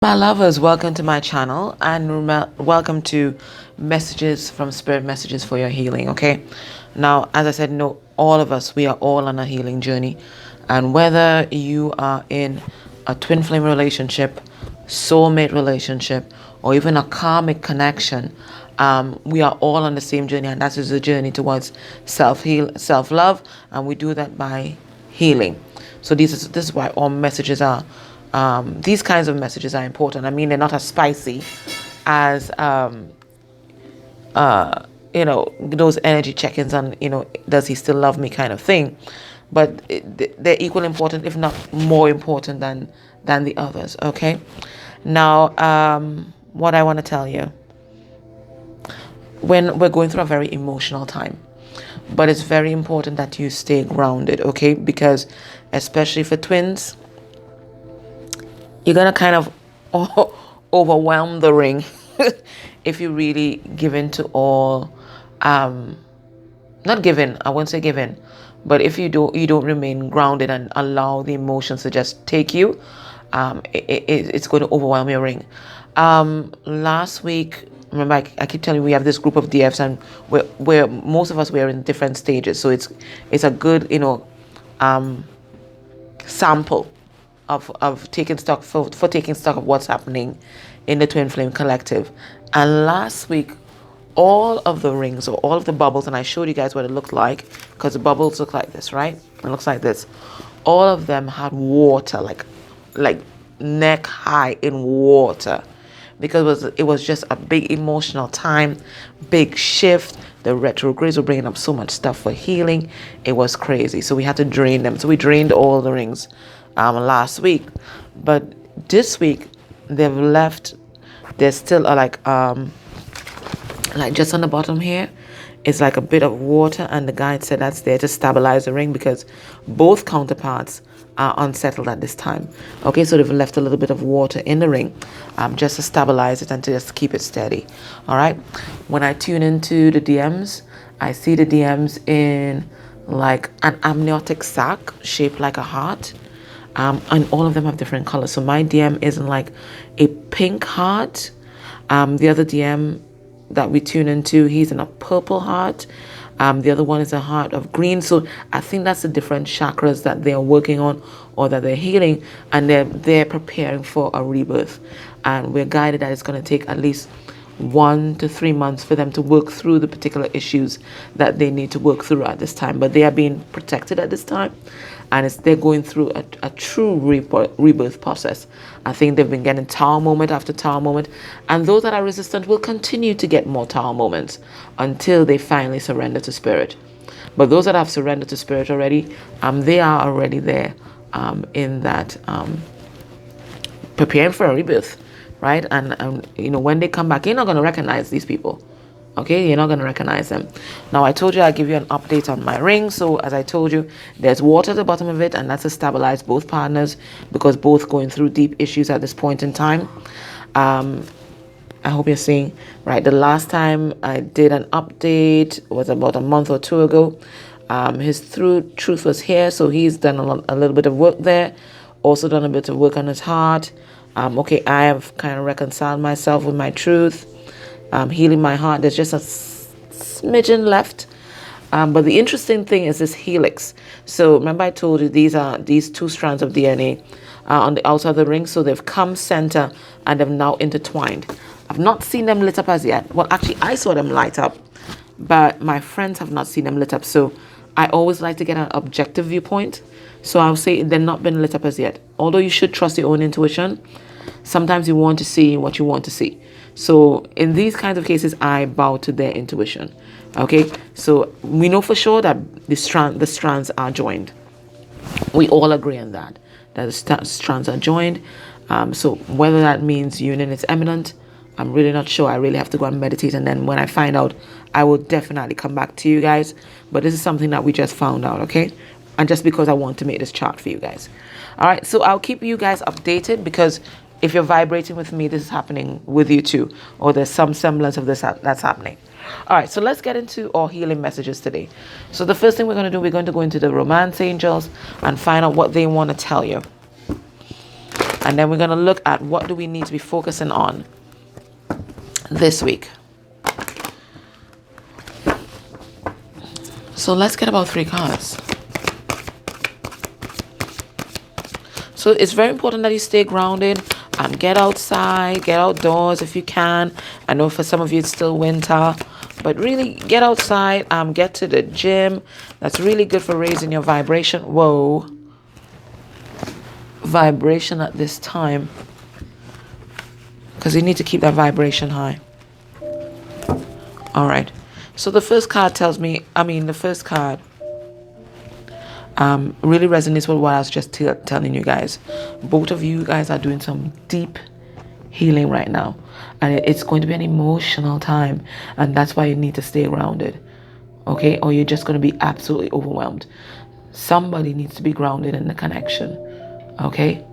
My lovers, welcome to my channel and welcome to Messages from Spirit, Messages for Your Healing. Okay, now as I said, no, all of us, we are all on a healing journey, and whether you are in a twin flame relationship, soulmate relationship, or even a karmic connection, we are all on the same journey, and that is the journey towards self-love, and we do that by healing. So this is why all messages are these kinds of messages are important. I mean, they're not as spicy as those energy check-ins on, does he still love me kind of thing, but they're equally important, if not more important than the others. Okay, now what I want to tell you, when we're going through a very emotional time, but it's very important that you stay grounded. Okay, because especially for twins, you're going to kind of overwhelm the ring if you really give in to all, not give in, I won't say give in, but if you don't remain grounded and allow the emotions to just take you, it's going to overwhelm your ring. Last week, remember, I keep telling you, we have this group of DFs, and where most of us, we're in different stages, so it's a good sample of taking stock for taking stock of what's happening in the twin flame collective. And last week, all of the rings, or all of the bubbles, and I showed you guys what it looked like, because the bubbles look like this, right? It looks like this. All of them had water, like neck high in water, because it was just a big emotional time, big shift. The retrogrades were bringing up so much stuff for healing. It was crazy. So we had to drain them. So we drained all the rings last week, but this week they've left. There's still like just on the bottom here, it's like a bit of water, and the guide said that's there to stabilize the ring, because both counterparts are unsettled at this time. Okay, so they've left a little bit of water in the ring, just to stabilize it and to just keep it steady. All right, when I tune into the DMs, I see the DMs in like an amniotic sac shaped like a heart. And all of them have different colors. So my DM is in like a pink heart. The other DM that we tune into, he's in a purple heart. The other one is a heart of green. So I think that's the different chakras that they're working on, or that they're healing, and they're preparing for a rebirth. And we're guided that it's going to take at least 1 to 3 months for them to work through the particular issues that they need to work through at this time. But they are being protected at this time, and they're going through a true rebirth process. I think they've been getting tower moment after tower moment, and those that are resistant will continue to get more tower moments until they finally surrender to spirit. But those that have surrendered to spirit already, they are already there in that preparing for a rebirth. Right? And when they come back, you're not going to recognize these people. Okay, you're not going to recognize them. Now, I told you I'll give you an update on my ring. So as I told you, there's water at the bottom of it, and that's to stabilize both partners, because both going through deep issues at this point in time. I hope you're seeing, right? The last time I did an update was about a month or two ago. His truth was here, so he's done a little bit of work there. Also done a bit of work on his heart. Okay, I have kind of reconciled myself with my truth, healing my heart. There's just a smidgen left. But the interesting thing is this helix. So remember I told you these 2 strands of DNA on the outside of the ring. So they've come center and they've now intertwined. I've not seen them lit up as yet. Well, actually, I saw them light up, but my friends have not seen them lit up. So I always like to get an objective viewpoint. So I'll say they're not been lit up as yet. Although you should trust your own intuition, sometimes you want to see what you want to see. So in these kinds of cases, I bow to their intuition. Okay, so we know for sure that the strands are joined. We all agree on that the strands are joined. So whether that means union is imminent, I'm really not sure. I really have to go and meditate, and then when I find out, I will definitely come back to you guys. But this is something that we just found out, okay? And just because I want to make this chart for you guys. All right, so I'll keep you guys updated, because if you're vibrating with me, this is happening with you too, or there's some semblance of this that's happening. All right, so let's get into our healing messages today. So the first thing we're going to do, we're going to go into the romance angels and find out what they want to tell you. And then we're going to look at what do we need to be focusing on this week. So let's get about 3 cards. So it's very important that you stay grounded. Get outside, get outdoors if you can. I know for some of you it's still winter, but really get outside. Get to the gym. That's really good for raising your vibration. Whoa. Vibration at this time, because you need to keep that vibration high. All right. So the first card tells me, the first card really resonates with what I was just telling you guys. Both of you guys are doing some deep healing right now, and it's going to be an emotional time, and that's why you need to stay grounded, okay? Or you're just going to be absolutely overwhelmed. Somebody needs to be grounded in the connection, okay?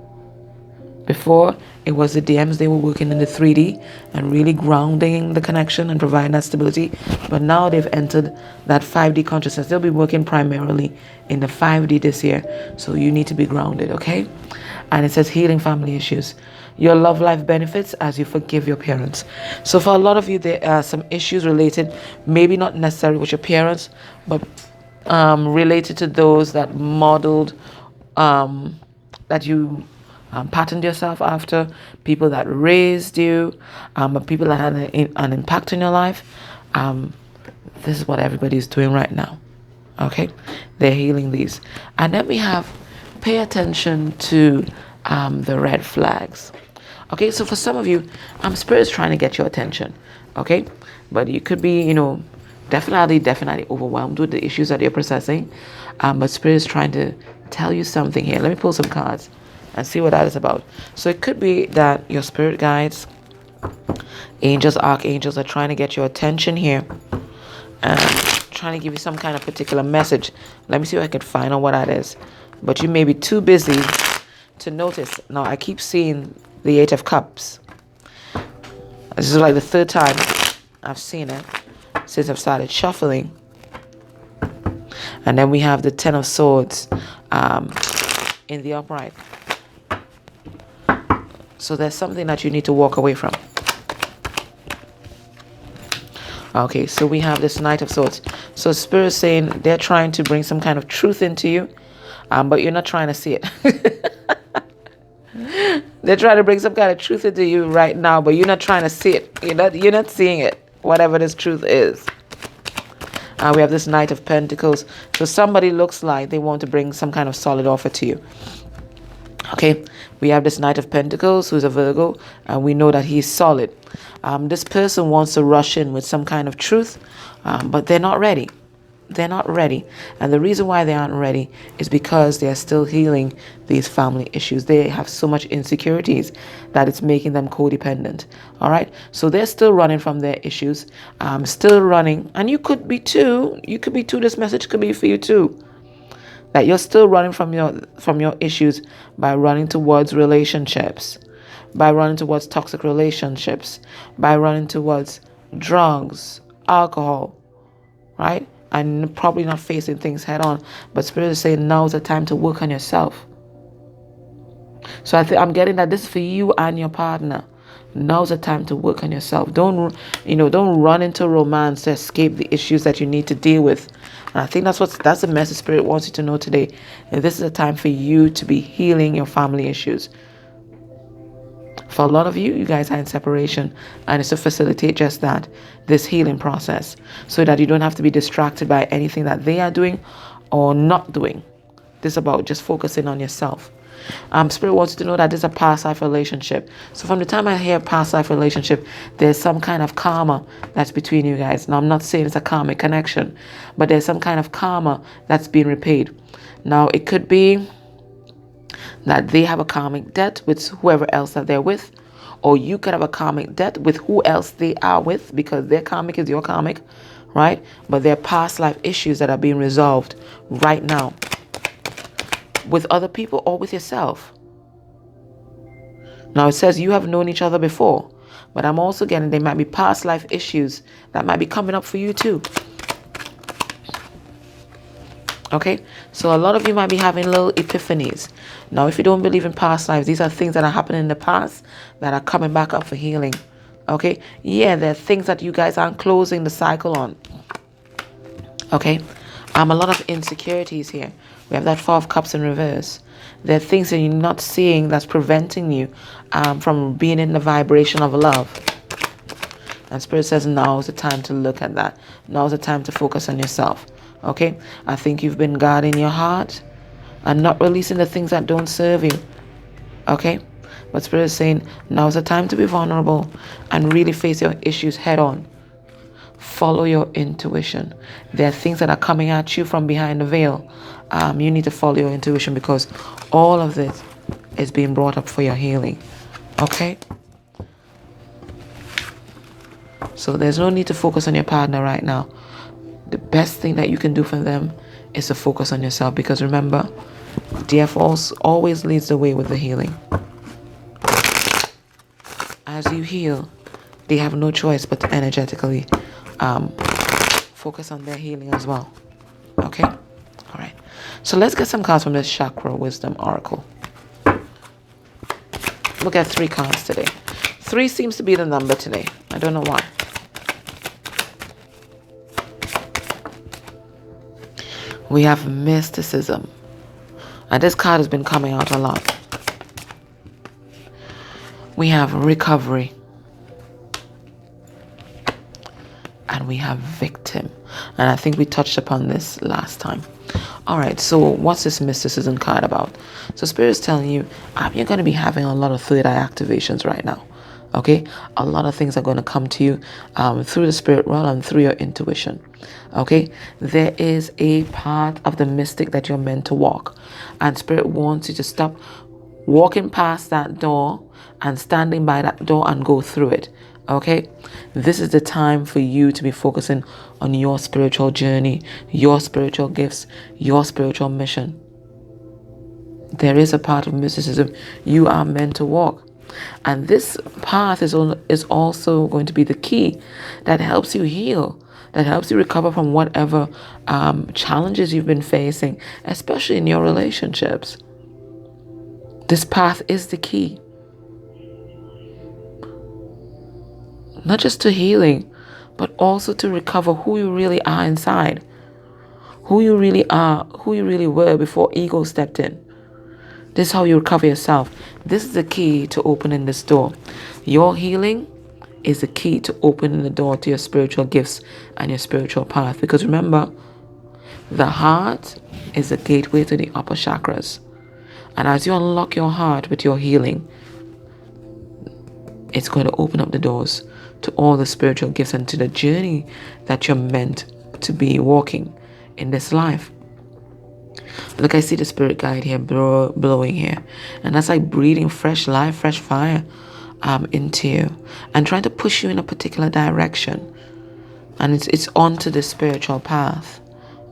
Before, it was the DMs, they were working in the 3D and really grounding the connection and providing that stability. But now they've entered that 5D consciousness. They'll be working primarily in the 5D this year. So you need to be grounded, okay? And it says healing family issues. Your love life benefits as you forgive your parents. So for a lot of you, there are some issues related, maybe not necessarily with your parents, but related to those that modeled, that you patterned yourself after, people that raised you, people that had an impact in your life. This is what everybody's doing right now, okay? They're healing these. And then we have, pay attention to the red flags. Okay, so for some of you, Spirit's trying to get your attention, okay? But you could be, definitely overwhelmed with the issues that you're processing. But Spirit's trying to tell you something here. Let me pull some cards and see what that is about. So it could be that your spirit guides, angels, archangels are trying to get your attention here and trying to give you some kind of particular message. Let me see if I can find out what that is. But you may be too busy to notice. Now, I keep seeing the 8 of Cups. This is like the 3rd time I've seen it since I've started shuffling. And then we have the 10 of Swords in the upright. So there's something that you need to walk away from. Okay, so we have this Knight of Swords. So Spirit is saying they're trying to bring some kind of truth into you, but you're not trying to see it. They're trying to bring some kind of truth into you right now, but you're not trying to see it. You're not seeing it, whatever this truth is. We have this Knight of Pentacles. So somebody looks like they want to bring some kind of solid offer to you. Okay, we have this Knight of Pentacles who's a Virgo, and we know that he's solid. This person wants to rush in with some kind of truth, but they're not ready. They're not ready. And the reason why they aren't ready is because they are still healing these family issues. They have so much insecurities that it's making them codependent. All right. So they're still running from their issues, still running. And you could be too. You could be too. This message could be for you too. That you're still running from your issues by running towards relationships, by running towards toxic relationships, by running towards drugs, alcohol, right? And probably not facing things head on. But Spirit is saying now's the time to work on yourself. So I'm getting that this is for you and your partner. Now's the time to work on yourself. Don't run into romance to escape the issues that you need to deal with. And I think that's the message Spirit wants you to know today. And this is a time for you to be healing your family issues. For a lot of you guys are in separation, and it's to facilitate just that, this healing process, so that you don't have to be distracted by anything that they are doing or not doing. This is about just focusing on yourself. Spirit wants you to know that this is a past life relationship. So from the time I hear past life relationship, there's some kind of karma that's between you guys. Now, I'm not saying it's a karmic connection, but there's some kind of karma that's being repaid. Now, it could be that they have a karmic debt with whoever else that they're with, or you could have a karmic debt with who else they are with, because their karmic is your karmic, right? But they're past life issues that are being resolved right now with other people or with yourself. Now it says you have known each other before, but I'm also getting there might be past life issues that might be coming up for you too. Okay, so a lot of you might be having little epiphanies. Now, if you don't believe in past lives, these are things that are happening in the past that are coming back up for healing. Okay, yeah, there are things that you guys aren't closing the cycle on. Okay, a lot of insecurities here. We have that Four of Cups in reverse. There are things that you're not seeing that's preventing you from being in the vibration of love. And Spirit says now is the time to look at that. Now is the time to focus on yourself. Okay? I think you've been guarding your heart and not releasing the things that don't serve you. Okay? But Spirit is saying now is the time to be vulnerable and really face your issues head on. Follow your intuition. There are things that are coming at you from behind the veil. You need to follow your intuition because all of this is being brought up for your healing. Okay? So there's no need to focus on your partner right now. The best thing that you can do for them is to focus on yourself, because remember, DF always leads the way with the healing. As you heal, they have no choice but to energetically focus on their healing as well. Okay? All right. So let's get some cards from this Chakra Wisdom Oracle. Look at 3 cards today. 3 seems to be the number today. I don't know why. We have mysticism. And this card has been coming out a lot. We have recovery. And we have victim. And I think we touched upon this last time. All right, so what's this mysticism card about? So Spirit is telling you, you're going to be having a lot of third eye activations right now. Okay, a lot of things are going to come to you through the spirit realm and through your intuition. Okay, there is a part of the mystic that you're meant to walk, and Spirit wants you to stop walking past that door and standing by that door and go through it. Okay, this is the time for you to be focusing on your spiritual journey, your spiritual gifts, your spiritual mission. There is a part of mysticism you are meant to walk. And this path is also going to be the key that helps you heal, that helps you recover from whatever challenges you've been facing, especially in your relationships. This path is the key. Not just to healing, but also to recover who you really are inside. Who you really are, who you really were before ego stepped in. This is how you recover yourself. This is the key to opening this door. Your healing is the key to opening the door to your spiritual gifts and your spiritual path. Because remember, the heart is the gateway to the upper chakras. And as you unlock your heart with your healing, it's going to open up the doors to all the spiritual gifts and to the journey that you're meant to be walking in this life. Look, I see the spirit guide here blowing here, and that's like breathing fresh life, fresh fire into you and trying to push you in a particular direction, and it's onto the spiritual path.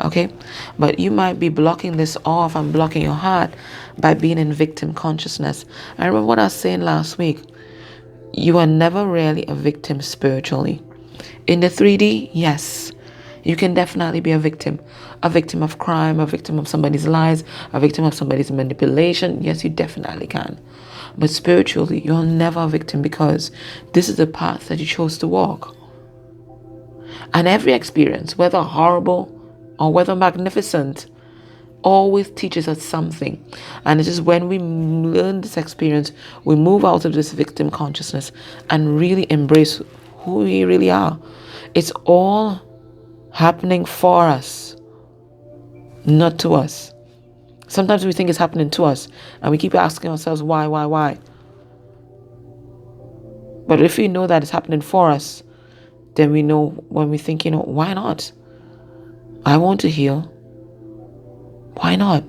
Okay, but you might be blocking this off and blocking your heart by being in victim consciousness. I remember what I was saying last week. You are never really a victim spiritually. In the 3D, yes, you can definitely be a victim of crime, a victim of somebody's lies, a victim of somebody's manipulation. Yes, you definitely can. But spiritually, you're never a victim, because this is the path that you chose to walk. And every experience, whether horrible or whether magnificent, always teaches us something. And it is when we learn this experience, we move out of this victim consciousness and really embrace who we really are. It's all happening for us, not to us. Sometimes we think it's happening to us and we keep asking ourselves why. But if we know that it's happening for us, then we know, when we think, why not? I want to heal. Why not?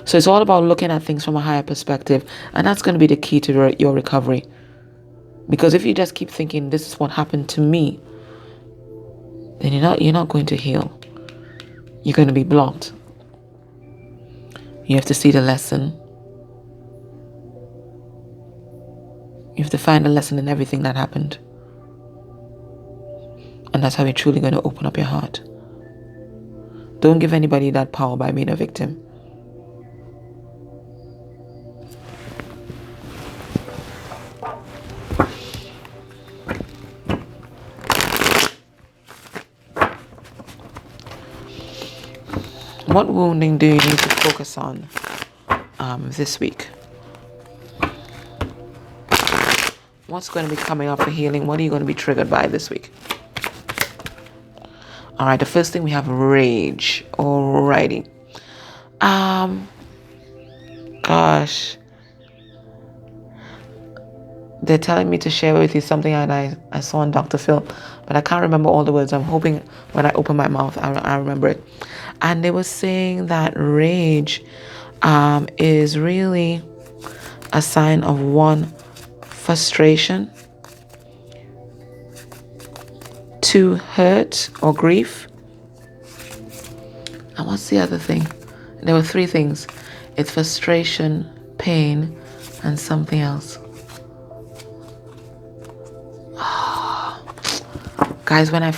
So it's all about looking at things from a higher perspective, and that's going to be the key to your recovery. Because if you just keep thinking this is what happened to me, then you're not going to heal. You're going to be blocked. You have to see the lesson. You have to find a lesson in everything that happened. And that's how you're truly going to open up your heart. Don't give anybody that power by being a victim. What wounding do you need to focus on this week? What's going to be coming up for healing? What are you going to be triggered by this week? All right, the first thing we have rage. Alrighty. Gosh. They're telling me to share with you something I saw on Dr. Phil, but I can't remember all the words. I'm hoping when I open my mouth, I remember it. And they were saying that rage is really a sign of one, frustration, 2, hurt or grief. And what's the other thing? There were 3 things. It's frustration, pain, and something else. Guys, when I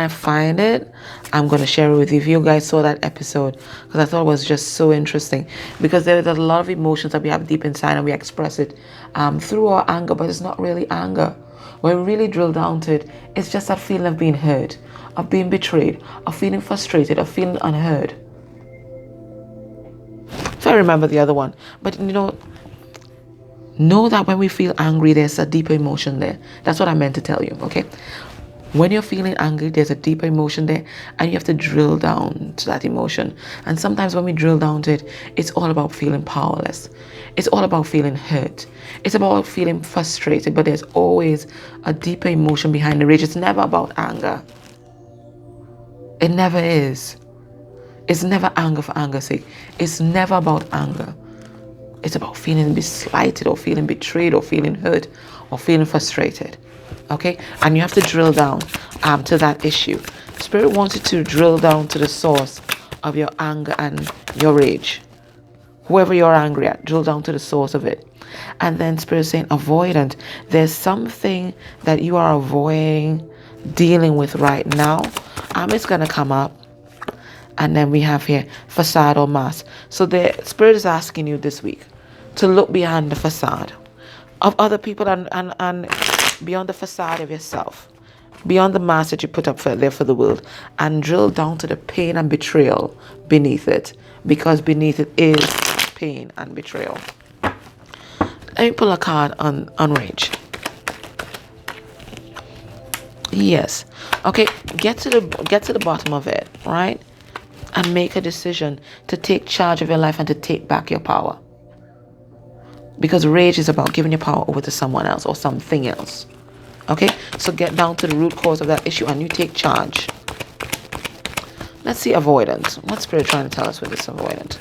find it, I'm going to share it with you. If you guys saw that episode, because I thought it was just so interesting, because there's a lot of emotions that we have deep inside and we express it through our anger, but it's not really anger. When we really drill down to it, it's just that feeling of being hurt, of being betrayed, of feeling frustrated, of feeling unheard. If I remember the other one. But know that when we feel angry, there's a deeper emotion there. That's what I meant to tell you, okay? When you're feeling angry, there's a deeper emotion there, and you have to drill down to that emotion. And sometimes when we drill down to it, it's all about feeling powerless. It's all about feeling hurt. It's about feeling frustrated, but there's always a deeper emotion behind the rage. It's never about anger. It never is. It's never anger for anger's sake. It's never about anger. It's about feeling slighted or feeling betrayed or feeling hurt or feeling frustrated. Okay? And you have to drill down to that issue. Spirit wants you to drill down to the source of your anger and your rage. Whoever you're angry at, drill down to the source of it. And then Spirit is saying avoidant. There's something that you are avoiding dealing with right now. It's going to come up. And then we have here facade or mask. So the Spirit is asking you this week to look behind the facade of other people and beyond the facade of yourself, beyond the mask that you put up there for the world, and drill down to the pain and betrayal beneath it, because beneath it is pain and betrayal. Let me pull a card on rage. Yes. Okay, get to the bottom of it, right? And make a decision to take charge of your life and to take back your power. Because rage is about giving your power over to someone else or something else. Okay? So get down to the root cause of that issue and you take charge. Let's see avoidance. What's Spirit trying to tell us with this avoidant?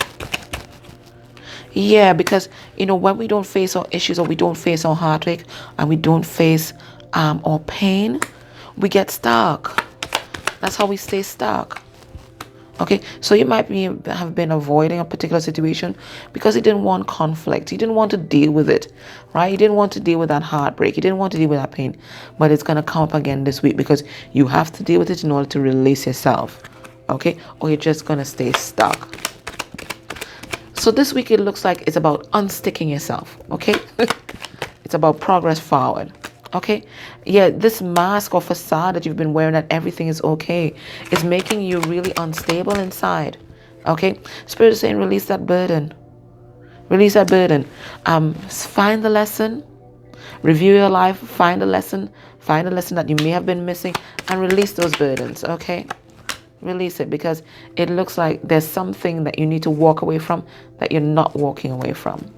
Yeah, because, when we don't face our issues, or we don't face our heartache, and we don't face our pain, we get stuck. That's how we stay stuck. Okay, so you might have been avoiding a particular situation because you didn't want conflict. You didn't want to deal with it, right? You didn't want to deal with that heartbreak. You didn't want to deal with that pain. But it's going to come up again this week because you have to deal with it in order to release yourself, okay? Or you're just going to stay stuck. So this week it looks like it's about unsticking yourself, okay? It's about progress forward. Okay, yeah, this mask or facade that you've been wearing that everything is okay is making you really unstable inside. Okay, Spirit is saying release that burden. Release that burden. Find the lesson. Review your life. Find a lesson. Find a lesson that you may have been missing and release those burdens. Okay, release it, because it looks like there's something that you need to walk away from that you're not walking away from.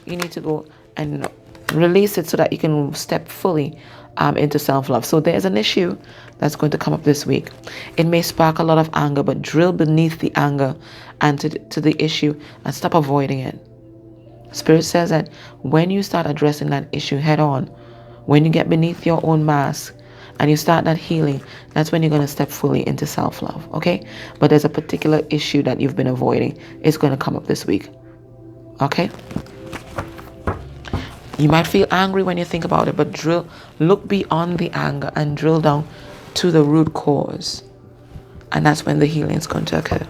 You need to go and release it so that you can step fully into self-love. So there's an issue that's going to come up this week. It may spark a lot of anger, but drill beneath the anger and to the issue and stop avoiding it. Spirit says that when you start addressing that issue head on, when you get beneath your own mask and you start that healing, that's when you're going to step fully into self-love. Okay? But there's a particular issue that you've been avoiding. It's going to come up this week. Okay? You might feel angry when you think about it, but look beyond the anger and drill down to the root cause And that's when the healing is going to occur.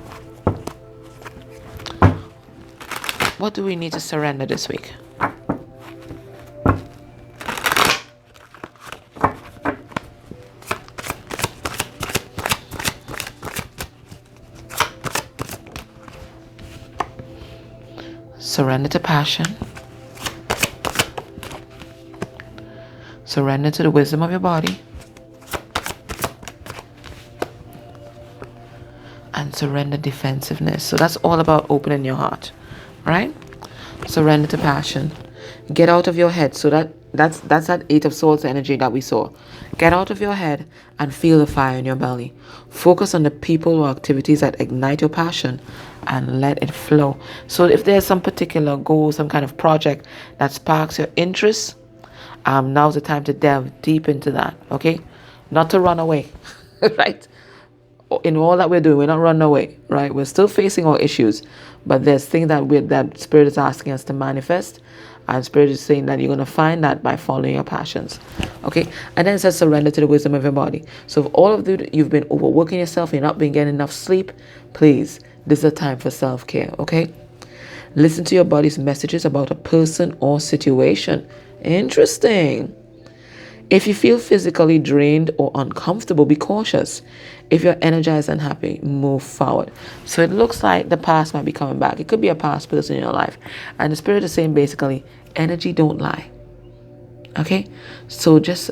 What do we need to surrender this week? Surrender to passion. Surrender to the wisdom of your body. And surrender defensiveness. So that's all about opening your heart, right? Surrender to passion. Get out of your head. So that's that 8 of Swords energy that we saw. Get out of your head and feel the fire in your belly. Focus on the people or activities that ignite your passion and let it flow. So if there's some particular goal, some kind of project that sparks your interest, now's the time to delve deep into that, okay? Not to run away, right? In all that we're doing, we're not running away, right? We're still facing our issues, but there's things that Spirit is asking us to manifest, and Spirit is saying that you're going to find that by following your passions, okay? And then it says surrender to the wisdom of your body. So if all of you've been overworking yourself, you're not been getting enough sleep, please, this is a time for self-care, okay? Listen to your body's messages about a person or situation. Interesting. If you feel physically drained or uncomfortable, be cautious. If you're energized and happy, move forward. So it looks like the past might be coming back. It could be a past person in your life. And the Spirit is saying basically, energy don't lie. Okay? So just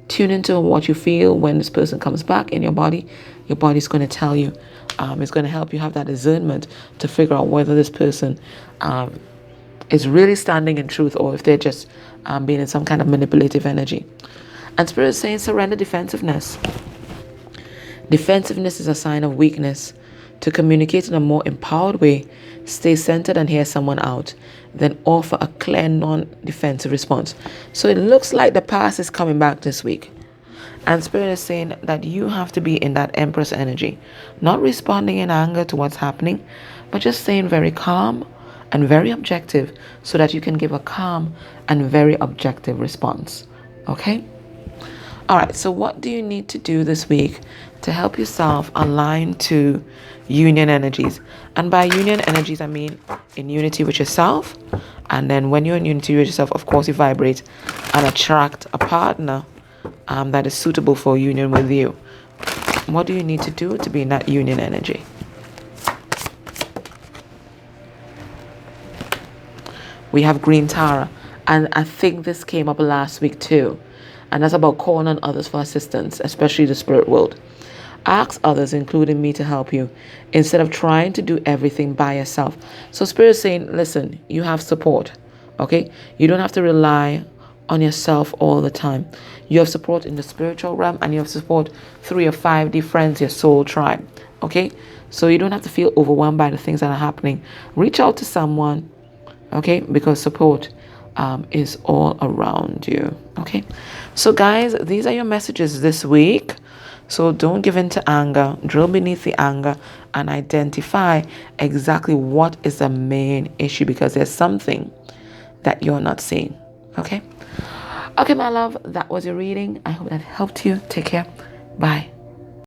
tune into what you feel when this person comes back in your body. Your body's going to tell you. It's going to help you have that discernment to figure out whether this person is really standing in truth or if they're just being in some kind of manipulative energy. And Spirit is saying surrender defensiveness. Defensiveness is a sign of weakness. To communicate in a more empowered way, stay centered and hear someone out, then offer a clear non-defensive response. So it looks like the past is coming back this week. And Spirit is saying that you have to be in that Empress energy, not responding in anger to what's happening, but just staying very calm and very objective so that you can give a calm and very objective response. Okay? All right, so what do you need to do this week to help yourself align to union energies? And by union energies, I mean in unity with yourself. And then when you're in unity with yourself, of course, you vibrate and attract a partner that is suitable for union with you. What do you need to do to be in that union energy? We have Green Tara, and I think this came up last week too. And that's about calling on others for assistance, especially the spirit world. Ask others, including me, to help you instead of trying to do everything by yourself. So Spirit is saying, listen, you have support, okay? You don't have to rely on yourself all the time. You have support in the spiritual realm, and you have support through your 5D friends, your soul tribe, okay? So you don't have to feel overwhelmed by the things that are happening. Reach out to someone, okay? Because support is all around you, okay? So guys, these are your messages this week. So don't give in to anger. Drill beneath the anger and identify exactly what is the main issue, because there's something that you're not seeing, okay? Okay, my love, that was your reading. I hope that helped you. Take care. Bye.